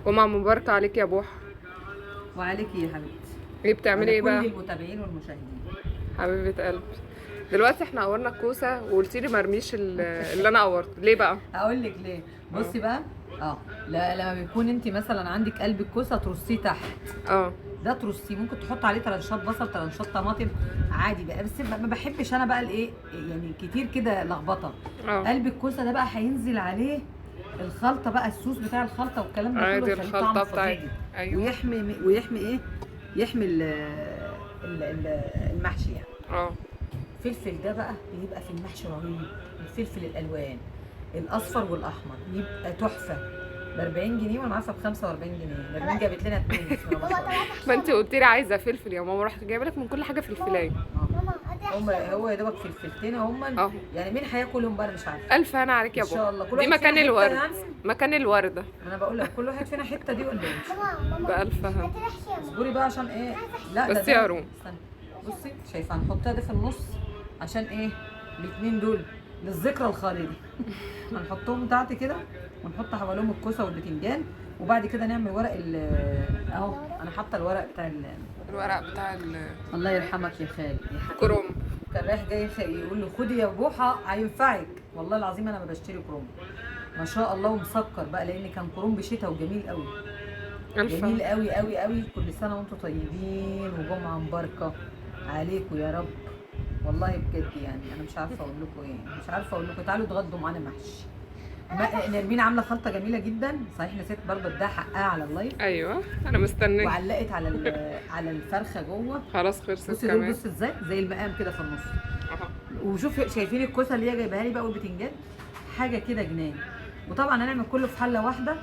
جمعة مباركة عليك يا بوحة. وعليكي يا حبيبتي. ايه بتعملي ايه بقى؟ كل المتابعين والمشاهدين. حبيبة قلبي، دلوقتي احنا قورنا الكوسة وقلتي لي مرميش اللي انا قورته ليه بقى؟ هقول لك ليه. بصي بقى. لا، لما بيكون انت مثلا عندك قلب الكوسه ترصيه تحت. ده ترصيه، ممكن تحط عليه ترنشات بصل، ترنشات طماطم عادي بقى، بس ما بحبش انا بقى الايه يعني كتير كده لخبطه. قلب الكوسه ده بقى هينزل عليه الخلطه بقى، الصوص بتاع الخلطه والكلام ده كله، عادي يخليه طعمه الخلطة فظيع. بتاعتي. ايوه. ويحمي ايه، يحمي المحشي يعني. الفلفل ده بقى بيبقى في المحشي رهيب. الفلفل الالوان الاصفر والاحمر يبقى تحفه. ب 40 جنيه وانا عارفه ب 45 جنيه. نرمين جابت لنا اتنين. ما انت قلت لي عايزه فلفل يا ماما، رحت جايبه لك من كل حاجه فلفلايه. هو يا دوبك فلفلتين هم. يعني مين هياكلهم بقى مش عارفه. الف هنا عليك يا بابا. ان شاء الله. كل دي واحد مكان فينا الورد يعني. مكان الورده. انا بقول لك كل واحد فينا حته دي ولا ايه؟ بألف هنا. اصبري بقى عشان ايه. لا بس يا روم استني. بصي شايفه هنحطها دي في النص عشان ايه؟ الاثنين دول للذكرى الخالده. هنحطهم تحت كده ونحط حواليهم الكوسه والبتنجان، وبعد كده نعمل ورق اهو. انا حاطه الورق بتاع الورق بتاع الله يرحمك يا خالد يا حبيبي. كروم. كان رايح جاي يقول له خدي يا بوحه هينفعك. والله العظيم انا ما بشتري كروم ما شاء الله، ومسكر بقى لان كان كروم بشتا وجميل قوي. جميل قوي قوي قوي. كل سنه وانتم طيبين وجمعه مباركه عليكم يا رب. والله بجد يعني انا مش عارفه اقول لكم ايه، مش عارفه اقول لكم. تعالوا اتغدوا معانا محشي. نرمين عامله خلطه جميله جدا صحيح، نسيت برضه اديها حقها على اللايف. ايوه انا مستنيه. وعلقت على الفرخه جوه. خلاص خلصت بصي كمان. بصي ازاي زي المقام كده في النص. وشوف شايفين الكوسه اللي هي جايباها لي بقى والبتنجان، حاجه كده جنان. وطبعا هنعمل كله في حله واحده.